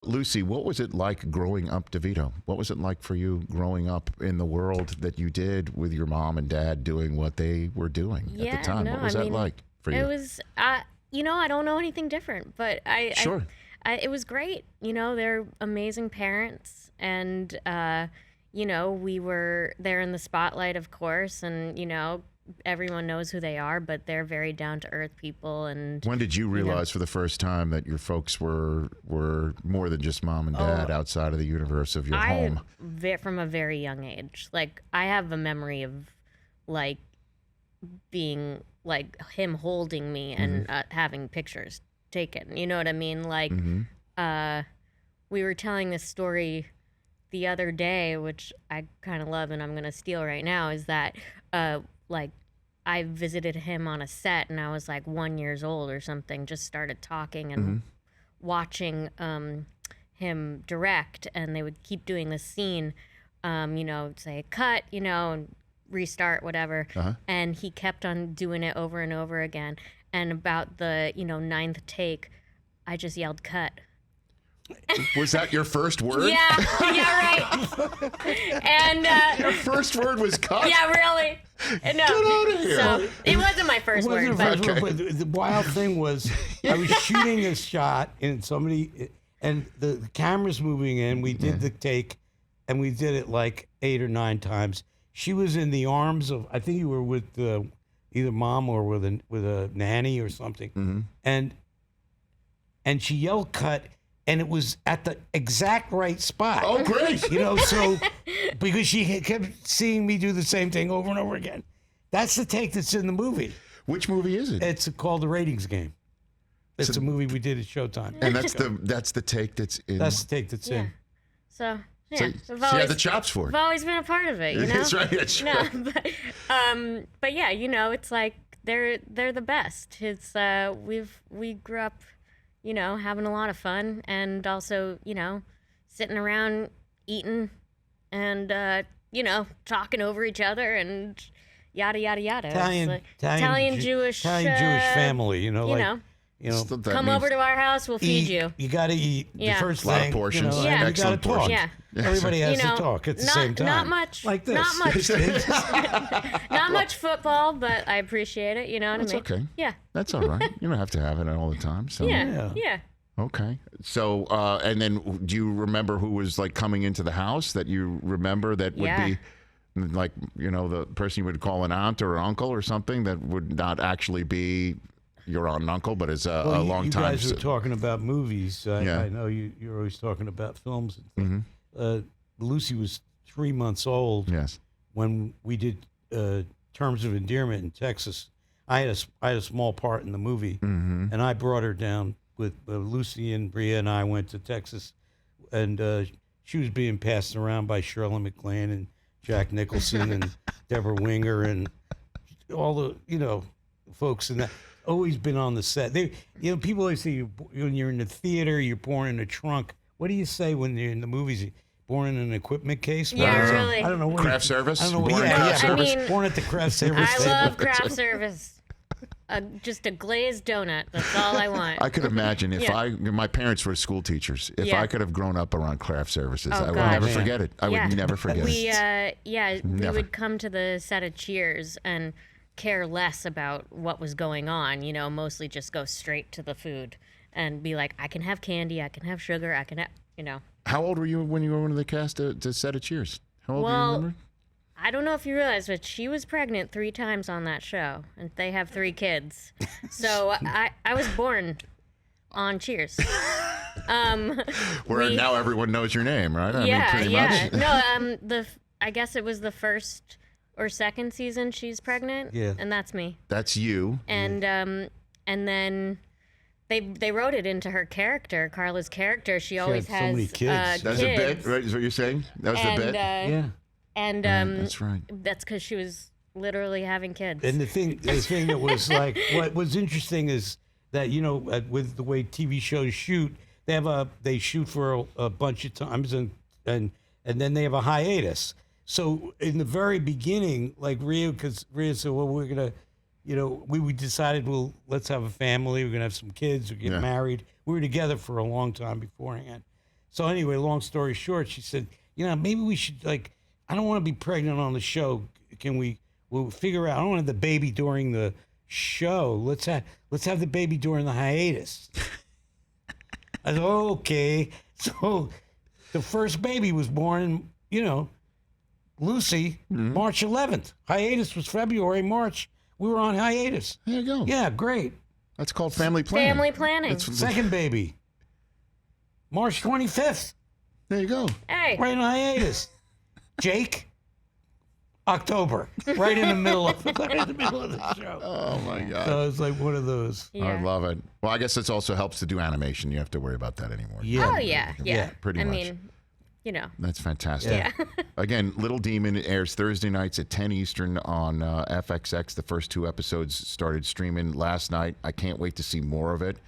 Lucy, what was it like growing up, DeVito? What was it like for you growing up in the world that you did with your mom and dad doing what they were doing at the time? What was that like for you? It was, I don't know anything different, but Sure. it was great. They're amazing parents, and we were there in the spotlight, of course, and everyone knows who they are, but they're very down to earth people. And when did you realize for the first time that your folks were more than just mom and dad outside of the universe of your home? From a very young age, like I have a memory of like being like him holding me and having pictures taken. You know what I mean? Like we were telling this story the other day, which I kind of love and I'm gonna steal right now, is that like I visited him on a set and I was like 1 year old or something, just started talking and watching him direct, and they would keep doing this scene, say cut, and restart, whatever. And he kept on doing it over and over again. And about the, 9th take, I just yelled cut. Was that your first word? Yeah, right. And your first word was cut? Yeah, really. No. Get out of here. So it wasn't my first word. But the wild thing was, I was shooting a shot and the camera's moving in. We did the take, and we did it like 8 or 9 times. She was in the arms of, I think you were with either mom or with a nanny or something, and she yelled cut. And it was at the exact right spot. Oh, great. So because she kept seeing me do the same thing over and over again. That's the take that's in the movie. Which movie is it? It's called The Ratings Game. It's a movie we did at Showtime. And that's the take that's in. That's the take that's in. So, yeah. So you had the chops for it. I've always been a part of it, That's right. That's right. No, but yeah, it's like they're the best. It's we grew up, having a lot of fun, and also, sitting around eating and, talking over each other and yada, yada, yada. Italian Jewish family, come over to our house, we'll feed you. You got to eat the first thing. A lot of portions. You got to talk. Yeah. Everybody has to talk at the same time. Not much. Like this. Not much. Not much football, but I appreciate it. You know what I mean? That's okay. Yeah. That's all right. You don't have to have it all the time. So. Yeah. Okay. So, and then do you remember who was like coming into the house that you remember that would be like, the person you would call an aunt or uncle or something that would not actually be your aunt and uncle, but is a long time. You guys were talking about movies. I know you're always talking about films and things. Lucy was 3 months old when we did Terms of Endearment in Texas. I had a small part in the movie, and I brought her down with Lucy and Rhea, and I went to Texas, and she was being passed around by Shirley MacLaine and Jack Nicholson and Deborah Winger and all the folks in that. Always been on the set. People always say when you're in the theater, you're born in a trunk. What do you say when you're in the movies? Born in an equipment case? Yeah, really. I don't know. Craft service? I don't know. Born in craft service? I mean, born at the craft service. I love craft service. Just a glazed donut. That's all I want. I could imagine if my parents were school teachers. If I could have grown up around craft services, I would never forget it. I would never forget it. We would come to the set of Cheers and care less about what was going on, mostly just go straight to the food and be like, I can have candy, I can have sugar, I can have, How old were you when you were one of the cast to set of Cheers? How old do you remember? I don't know if you realize, but she was pregnant 3 times on that show, and they have 3 kids. So I was born on Cheers. Where now everyone knows your name, right? I mean, pretty much. No, I guess it was the first or second season she's pregnant. Yeah. And that's me. That's you. And then they wrote it into her character, Carla's character. She always has so many kids. That's a bit, right? Is what you're saying? That was the bit? Yeah. And that's right. That's because she was literally having kids. And the thing that was like, what was interesting is that, with the way TV shows shoot, they shoot for a bunch of times and then they have a hiatus. So in the very beginning, like Rhea said, well, we're going to, we decided, well, let's have a family. We're going to have some kids. We're getting married. We were together for a long time beforehand. So anyway, long story short, she said, maybe we should I don't want to be pregnant on the show. We'll figure out. I don't want to have the baby during the show. Let's have the baby during the hiatus. I said, okay. So the first baby was born in, Lucy, March 11th. Hiatus was February, March. We were on hiatus. There you go. Yeah, great. That's called family planning. Family planning. Second baby, March 25th. There you go. Hey. Right on hiatus. Jake, October. Right in the middle of the show. Oh, my God. So it's like one of those. Yeah. I love it. Well, I guess this also helps to do animation. You have to worry about that anymore. Yeah. Oh, yeah. Pretty much. I mean, That's fantastic. Yeah. Again, Little Demon airs Thursday nights at 10 Eastern on FXX. The first 2 episodes started streaming last night. I can't wait to see more of it.